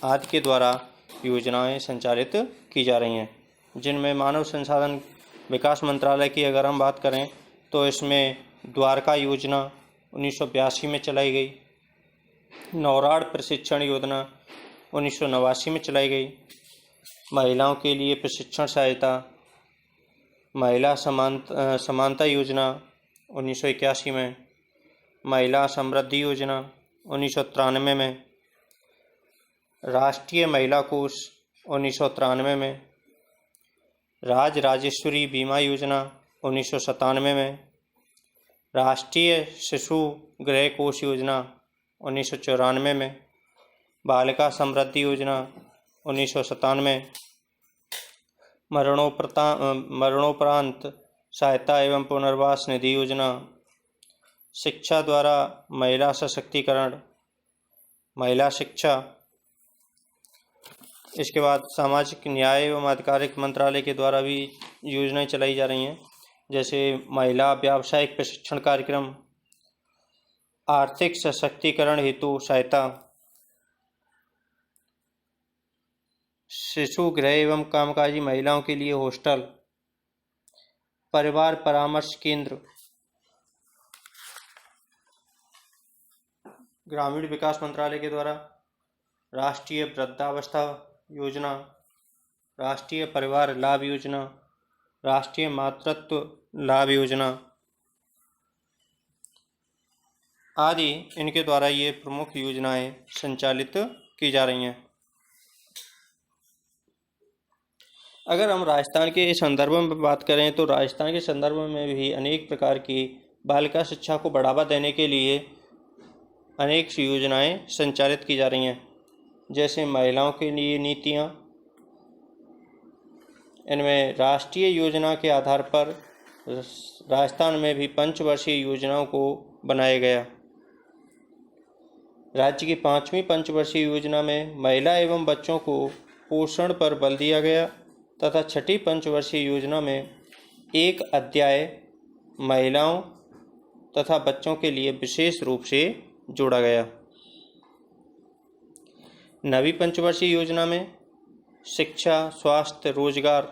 आदि के द्वारा योजनाएं संचालित की जा रही हैं, जिनमें मानव संसाधन विकास मंत्रालय की अगर हम बात करें तो इसमें द्वारका योजना 1982 में चलाई गई, नौराड प्रशिक्षण योजना 1989 में चलाई गई, महिलाओं के लिए प्रशिक्षण सहायता महिला समानता योजना 1981 में, महिला समृद्धि योजना 1993 में, राष्ट्रीय महिला कोष 1993 में, राजेश्वरी बीमा योजना 1997 में, राष्ट्रीय शिशु गृह कोष योजना 1994 में, बालिका समृद्धि योजना 1997, मरणोपरांत सहायता एवं पुनर्वास निधि योजना, शिक्षा द्वारा महिला सशक्तिकरण, महिला शिक्षा। इसके बाद सामाजिक न्याय एवं आधिकारिक मंत्रालय के द्वारा भी योजनाएं चलाई जा रही हैं, जैसे महिला व्यावसायिक प्रशिक्षण कार्यक्रम, आर्थिक सशक्तिकरण हेतु सहायता, शिशु गृह एवं कामकाजी महिलाओं के लिए हॉस्टल, परिवार परामर्श केंद्र, ग्रामीण विकास मंत्रालय के द्वारा राष्ट्रीय वृद्धावस्था योजना, राष्ट्रीय परिवार लाभ योजना, राष्ट्रीय मातृत्व लाभ योजना आदि इनके द्वारा ये प्रमुख योजनाएं संचालित की जा रही हैं। अगर हम राजस्थान के संदर्भ में बात करें तो राजस्थान के संदर्भ में भी अनेक प्रकार की बालिका शिक्षा को बढ़ावा देने के लिए अनेक योजनाएं संचालित की जा रही हैं, जैसे महिलाओं के लिए नीतियां। इनमें राष्ट्रीय योजना के आधार पर राजस्थान में भी पंचवर्षीय योजनाओं को बनाया गया। राज्य की 5वीं पंचवर्षीय योजना में महिला एवं बच्चों को पोषण पर बल दिया गया तथा 6ठी पंचवर्षीय योजना में एक अध्याय महिलाओं तथा बच्चों के लिए विशेष रूप से जोड़ा गया। 9वीं पंचवर्षीय योजना में शिक्षा, स्वास्थ्य, रोजगार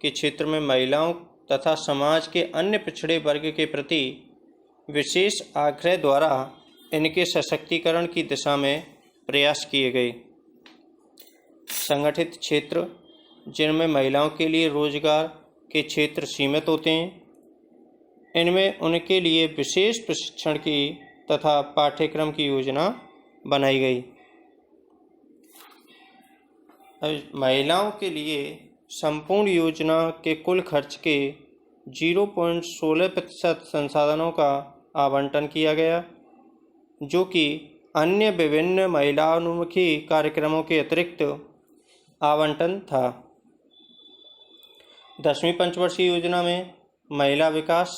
के क्षेत्र में महिलाओं तथा समाज के अन्य पिछड़े वर्ग के प्रति विशेष आग्रह द्वारा इनके सशक्तिकरण की दिशा में प्रयास किए गए। संगठित क्षेत्र, जिनमें महिलाओं के लिए रोजगार के क्षेत्र सीमित होते हैं, इनमें उनके लिए विशेष प्रशिक्षण की तथा पाठ्यक्रम की योजना बनाई गई। महिलाओं के लिए संपूर्ण योजना के कुल खर्च के 0.16% संसाधनों का आवंटन किया गया, जो कि अन्य विभिन्न महिलानुमुखी कार्यक्रमों के अतिरिक्त आवंटन था। 10वीं पंचवर्षीय योजना में महिला विकास,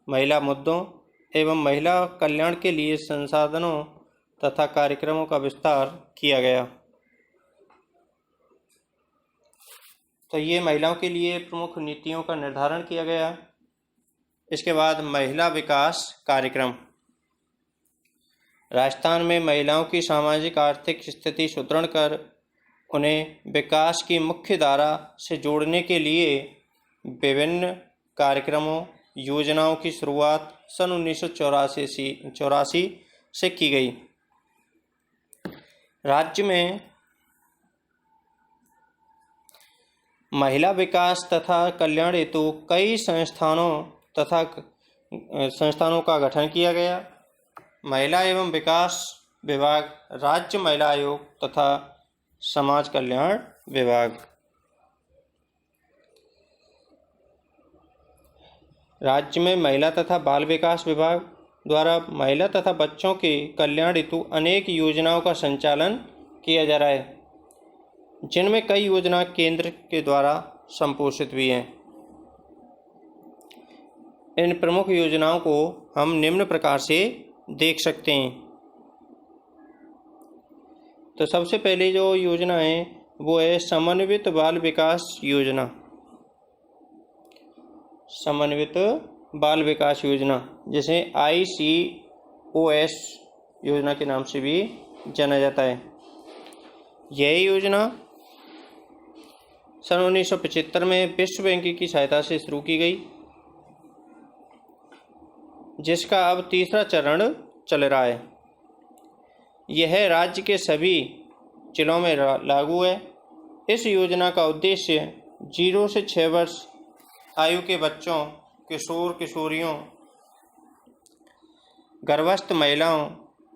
महिला मुद्दों एवं महिला कल्याण के लिए संसाधनों तथा कार्यक्रमों का विस्तार किया गया। तो ये महिलाओं के लिए प्रमुख नीतियों का निर्धारण किया गया। इसके बाद महिला विकास कार्यक्रम। राजस्थान में महिलाओं की सामाजिक आर्थिक स्थिति सुदृढ़ कर उन्हें विकास की मुख्य धारा से जोड़ने के लिए विभिन्न कार्यक्रमों योजनाओं की शुरुआत सन 1984 से की गई। राज्य में महिला विकास तथा कल्याण हेतु कई संस्थानों का गठन किया गया। महिला एवं विकास विभाग, राज्य महिला आयोग तथा समाज कल्याण विभाग। राज्य में महिला तथा बाल विकास विभाग द्वारा महिला तथा बच्चों के कल्याण हेतु अनेक योजनाओं का संचालन किया जा रहा है, जिनमें कई योजना केंद्र के द्वारा संपोषित भी हैं। इन प्रमुख योजनाओं को हम निम्न प्रकार से देख सकते हैं। तो सबसे पहले जो योजना है वो है समन्वित बाल विकास योजना। समन्वित बाल विकास योजना, जिसे ICOS योजना के नाम से भी जाना जाता है। यह योजना सन 1975 में विश्व बैंक की सहायता से शुरू की गई, जिसका अब तीसरा चरण चल रहा है। यह राज्य के सभी जिलों में लागू है। इस योजना का उद्देश्य 0 से 6 वर्ष आयु के बच्चों, किशोर किशोरियों, गर्भस्थ महिलाओं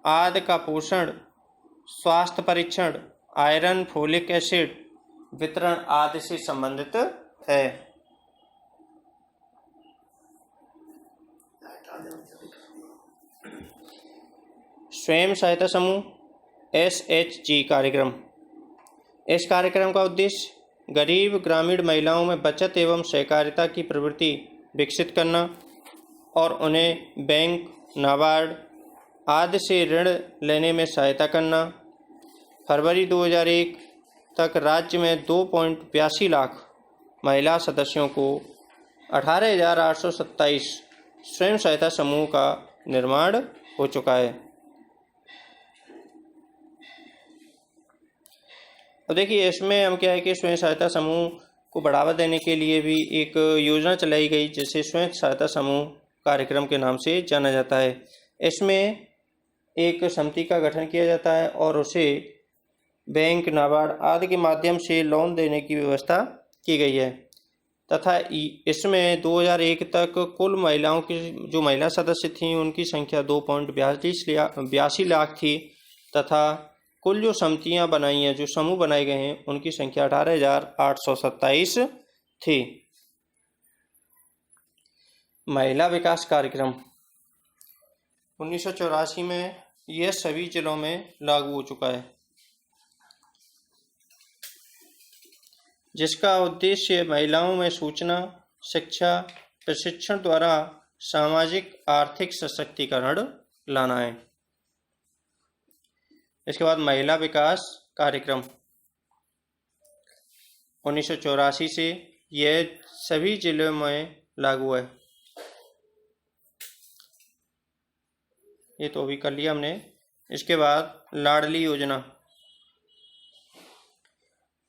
आदि का पोषण, स्वास्थ्य परीक्षण, आयरन, फोलिक एसिड वितरण आदि से संबंधित है। स्वयं सहायता समूह SHG कार्यक्रम। इस कार्यक्रम का उद्देश्य गरीब ग्रामीण महिलाओं में बचत एवं सहकारिता की प्रवृत्ति विकसित करना और उन्हें बैंक, नाबार्ड आदि से ऋण लेने में सहायता करना। फरवरी 2001 तक राज्य में 2.82 लाख महिला सदस्यों को 18,827 स्वयं सहायता समूह का निर्माण हो चुका है। अब देखिए, इसमें हम क्या है कि स्वयं सहायता समूह को बढ़ावा देने के लिए भी एक योजना चलाई गई, जिसे स्वयं सहायता समूह कार्यक्रम के नाम से जाना जाता है। इसमें एक समिति का गठन किया जाता है और उसे बैंक, नाबार्ड आदि के माध्यम से लोन देने की व्यवस्था की गई है तथा इसमें 2001 तक कुल महिलाओं की जो महिला सदस्य थीं उनकी संख्या 2.82 लाख थी तथा कुल जो समितियां बनाई हैं, जो समूह बनाए गए हैं, उनकी संख्या 18,827 थी। महिला विकास कार्यक्रम 1984 में यह सभी जिलों में लागू हो चुका है, जिसका उद्देश्य महिलाओं में सूचना, शिक्षा, प्रशिक्षण द्वारा सामाजिक आर्थिक सशक्तिकरण लाना है। इसके बाद महिला विकास कार्यक्रम 1984 से यह सभी जिलों में लागू है। ये तो अभी कर लिया हमने। इसके बाद लाडली योजना।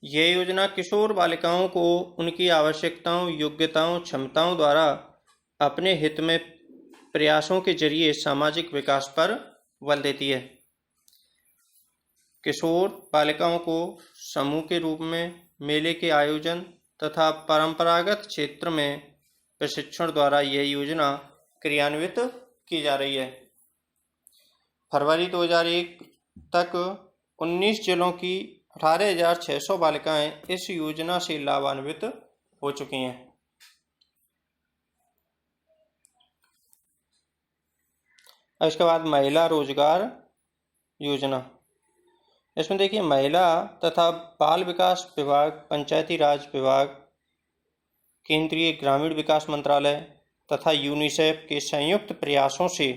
यह योजना किशोर बालिकाओं को उनकी आवश्यकताओं, योग्यताओं, क्षमताओं द्वारा अपने हित में प्रयासों के जरिए सामाजिक विकास पर बल देती है। किशोर बालिकाओं को समूह के रूप में मेले के आयोजन तथा परंपरागत क्षेत्र में प्रशिक्षण द्वारा यह योजना क्रियान्वित की जा रही है। फरवरी 2001 तक 19 जिलों की 18,600 बालिकाएं इस योजना से लाभान्वित हो चुकी हैं। इसके बाद महिला रोजगार योजना। इसमें देखिए, महिला तथा बाल विकास विभाग, पंचायती राज विभाग, केंद्रीय ग्रामीण विकास मंत्रालय तथा यूनिसेफ के संयुक्त प्रयासों से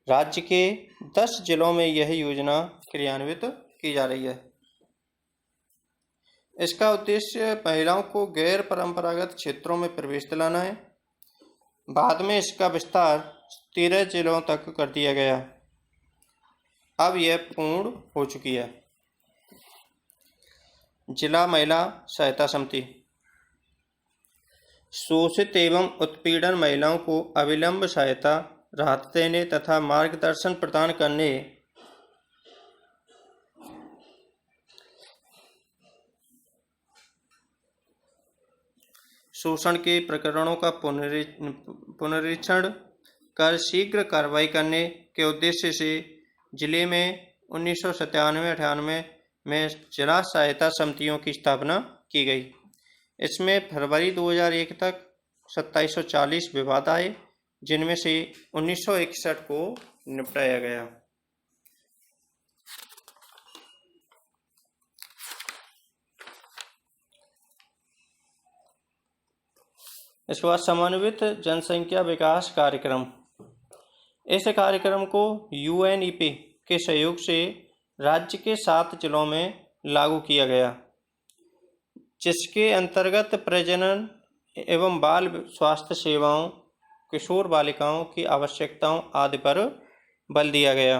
राज्य के 10 जिलों में यह योजना क्रियान्वित की जा रही है। इसका उद्देश्य महिलाओं को गैर परंपरागत क्षेत्रों में प्रवेश दिलाना है। बाद में इसका विस्तार 13 जिलों तक कर दिया गया। अब यह पूर्ण हो चुकी है। जिला महिला सहायता समिति शोषित एवं उत्पीड़न महिलाओं को अविलंब सहायता, राहत देने तथा मार्गदर्शन प्रदान करने शोषण के प्रकरणों का पुनरीक्षण कर शीघ्र कार्रवाई करने के उद्देश्य से जिले में 1997-98 में जिला सहायता समितियों की स्थापना की गई। इसमें फरवरी 2001 तक 2740 विवाद आए, जिनमें से 1961 को निपटाया गया। इसके बाद समन्वित जनसंख्या विकास कार्यक्रम। इस कार्यक्रम को UNEP के सहयोग से राज्य के 7 जिलों में लागू किया गया, जिसके अंतर्गत प्रजनन एवं बाल स्वास्थ्य सेवाओं, किशोर बालिकाओं की आवश्यकताओं आदि पर बल दिया गया।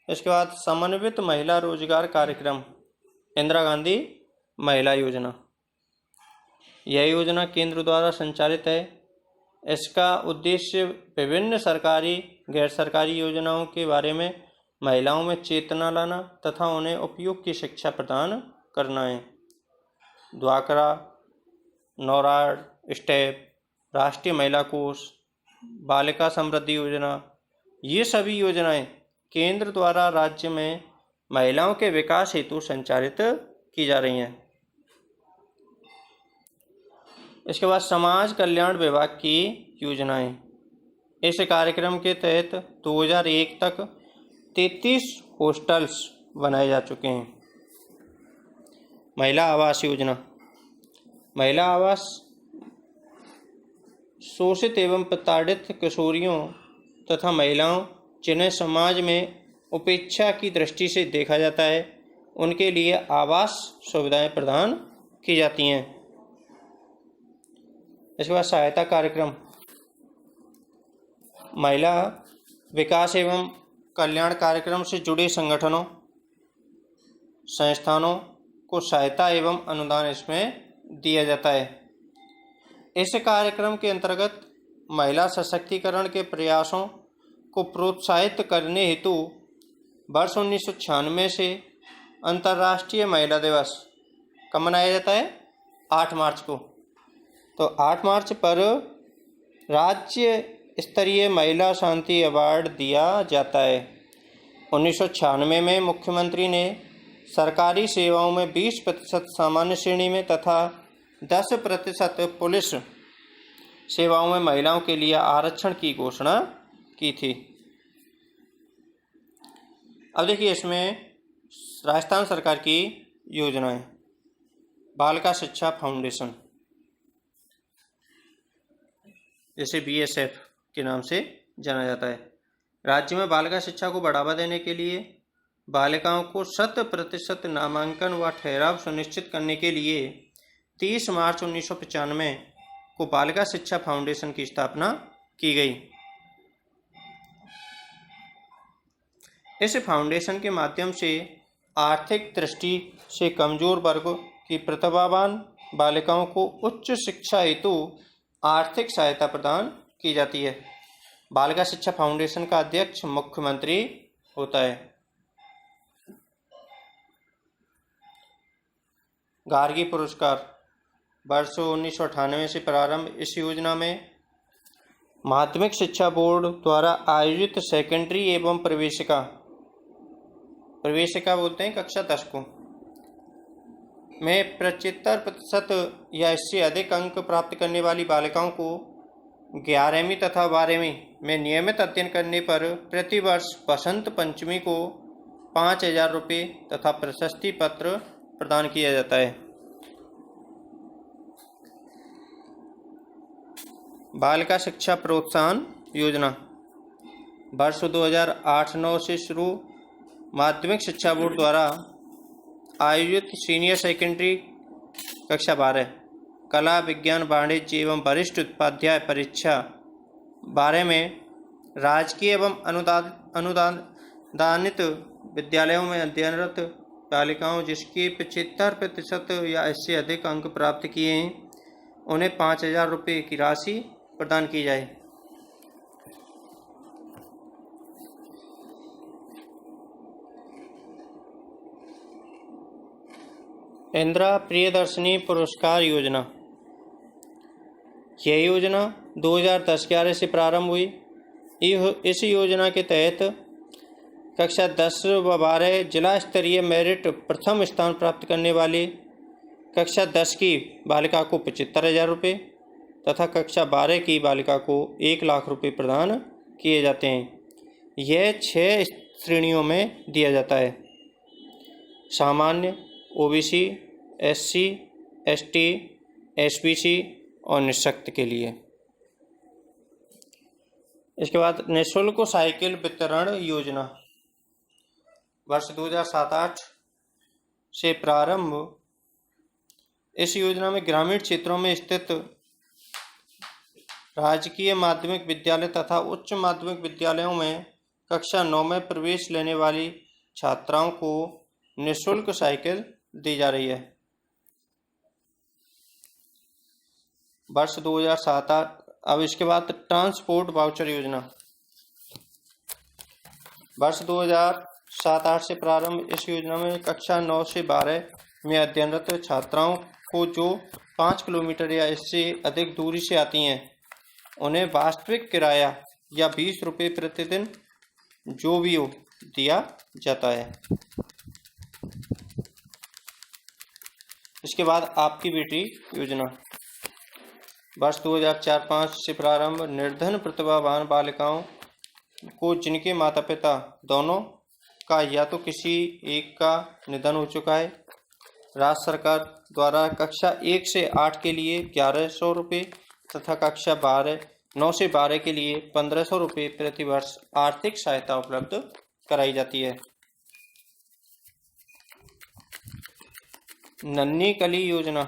इसके बाद समन्वित महिला रोजगार कार्यक्रम, इंदिरा गांधी महिला योजना। यह योजना केंद्र द्वारा संचालित है। इसका उद्देश्य विभिन्न सरकारी गैर सरकारी योजनाओं के बारे में महिलाओं में चेतना लाना तथा उन्हें उपयोग की शिक्षा प्रदान करना है। ड्वाक्रा, नौराड, स्टेप, राष्ट्रीय महिला कोष, बालिका समृद्धि योजना, ये सभी योजनाएं केंद्र द्वारा राज्य में महिलाओं के विकास हेतु संचालित की जा रही हैं। इसके बाद समाज कल्याण विभाग की योजनाएं। इस कार्यक्रम के तहत 2001 तक 33 हॉस्टल्स बनाए जा चुके हैं। महिला आवास योजना। महिला आवास शोषित एवं प्रताड़ित किशोरियों तथा महिलाओं जिन्हें समाज में उपेक्षा की दृष्टि से देखा जाता है, उनके लिए आवास सुविधाएं प्रदान की जाती हैं। इसके बाद सहायता कार्यक्रम। महिला विकास एवं कल्याण कार्यक्रम से जुड़े संगठनों संस्थानों को सहायता एवं अनुदान इसमें दिया जाता है। इस कार्यक्रम के अंतर्गत महिला सशक्तिकरण के प्रयासों को प्रोत्साहित करने हेतु वर्ष 1996 से अंतर्राष्ट्रीय महिला दिवस कब मनाया जाता है? 8 मार्च को। तो 8 मार्च पर राज्य स्तरीय महिला शांति अवार्ड दिया जाता है। 1996 में मुख्यमंत्री ने सरकारी सेवाओं में 20% सामान्य श्रेणी में तथा 10% पुलिस सेवाओं में महिलाओं के लिए आरक्षण की घोषणा की थी। अब देखिए इसमें राजस्थान सरकार की योजनाएं। बालिका शिक्षा फाउंडेशन, जिसे BSF के नाम से जाना जाता है, राज्य में बालिका शिक्षा को बढ़ावा देने के लिए बालिकाओं को 100% नामांकन व ठहराव सुनिश्चित करने के लिए 30 मार्च 1995 को बालिका शिक्षा फाउंडेशन की स्थापना की गई। इस फाउंडेशन के माध्यम से आर्थिक दृष्टि से कमजोर वर्ग की प्रतिभावान बालिकाओं को उच्च शिक्षा हेतु आर्थिक सहायता प्रदान की जाती है। बालिका शिक्षा फाउंडेशन का अध्यक्ष मुख्यमंत्री होता है। गार्गी पुरस्कार वर्ष 1998 से प्रारंभ। इस योजना में माध्यमिक शिक्षा बोर्ड द्वारा आयोजित सेकेंडरी एवं प्रवेशिका बोलते हैं कक्षा 10 को में 75% या इससे अधिक अंक प्राप्त करने वाली बालिकाओं को 11वीं तथा 12वीं में नियमित अध्ययन करने पर प्रतिवर्ष बसंत पंचमी को 5,000 रुपये तथा प्रशस्ति पत्र प्रदान किया जाता है। बालिका शिक्षा प्रोत्साहन योजना वर्ष 2008-9 से शुरू माध्यमिक शिक्षा बोर्ड द्वारा आयोजित सीनियर सेकेंडरी कक्षा 12 कला विज्ञान वाणिज्य एवं वरिष्ठ उपाध्याय परीक्षा 12 में राजकीय एवं अनुदानित विद्यालयों में अध्ययनरत बालिकाओं जिसके 75% या इससे अधिक अंक प्राप्त किए हैं, उन्हें 5,000 रुपये की राशि प्रदान की जाए। इंदिरा प्रियदर्शनी पुरस्कार योजना। यह योजना 2010-11 से प्रारंभ हुई। इस योजना के तहत कक्षा 10 व 12 जिला स्तरीय मेरिट प्रथम स्थान प्राप्त करने वाली कक्षा 10 की बालिका को 75,000 रुपये तथा कक्षा 12 की बालिका को 1 लाख रुपये प्रदान किए जाते हैं। यह 6 श्रेणियों में दिया जाता है: सामान्य, OBC, SC, ST, SBC और निःशक्त के लिए। इसके बाद निःशुल्क साइकिल वितरण योजना वर्ष 2007-8 से प्रारंभ। इस योजना में ग्रामीण क्षेत्रों में स्थित राजकीय माध्यमिक विद्यालय तथा उच्च माध्यमिक विद्यालयों में कक्षा 9 में प्रवेश लेने वाली छात्राओं को निःशुल्क साइकिल दी जा रही है। वर्ष 2007-8। अब इसके बाद ट्रांसपोर्ट वाउचर योजना वर्ष 2007-8 से प्रारंभ। इस योजना में कक्षा 9 से 12 में अध्ययनरत छात्राओं को जो 5 किलोमीटर या इससे अधिक दूरी से आती हैं उन्हें वास्तविक किराया या 20 रुपये प्रतिदिन जो भी हो दिया जाता है। इसके बाद आपकी बेटी योजना वर्ष 2004-5 से प्रारंभ। निर्धन प्रतिभावान बालिकाओं को जिनके माता पिता दोनों का या तो किसी एक का निधन हो चुका है, राज्य सरकार द्वारा कक्षा 1 से 8 के लिए 1100 रुपये तथा कक्षा 9 से 12 के लिए 1500 रुपये प्रति वर्ष आर्थिक सहायता उपलब्ध कराई जाती है। नन्ही कली योजना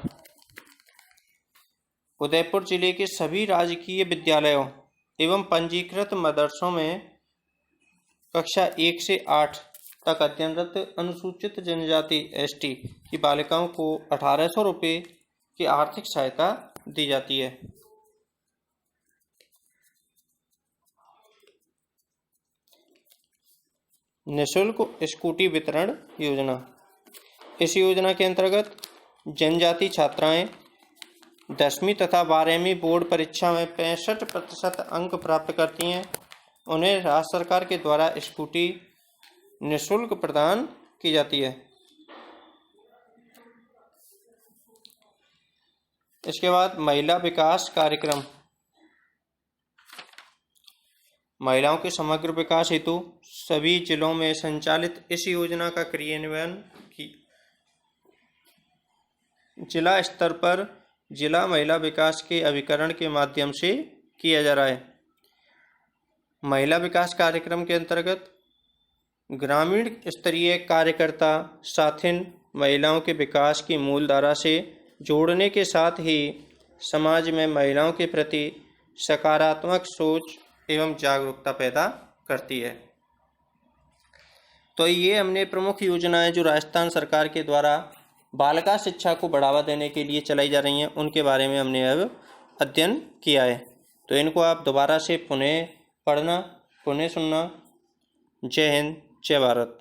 उदयपुर जिले के सभी राजकीय विद्यालयों एवं पंजीकृत मदरसों में कक्षा 1 से 8 तक अध्ययनरत अनुसूचित जनजाति एसटी की बालिकाओं को 1800 रुपये की आर्थिक सहायता दी जाती है। निःशुल्क स्कूटी वितरण योजना। इस योजना के अंतर्गत जनजाति छात्राएं 10वीं तथा 12वीं बोर्ड परीक्षा में 65% अंक प्राप्त करती हैं, उन्हें राज्य सरकार के द्वारा स्कूटी निःशुल्क प्रदान की जाती है। इसके बाद महिला विकास कार्यक्रम। महिलाओं के समग्र विकास हेतु सभी जिलों में संचालित इस योजना का क्रियान्वयन जिला स्तर पर जिला महिला विकास के अभिकरण के माध्यम से किया जा रहा है। महिला विकास कार्यक्रम के अंतर्गत ग्रामीण स्तरीय कार्यकर्ता साथिन महिलाओं के विकास की मूलधारा से जोड़ने के साथ ही समाज में महिलाओं के प्रति सकारात्मक सोच एवं जागरूकता पैदा करती है। तो ये हमने प्रमुख योजनाएं जो राजस्थान सरकार के द्वारा बालिका शिक्षा को बढ़ावा देने के लिए चलाई जा रही हैं उनके बारे में हमने अब अध्ययन किया है। तो इनको आप दोबारा से पुनः पढ़ना, पुनः सुनना। जय हिंद, जय भारत।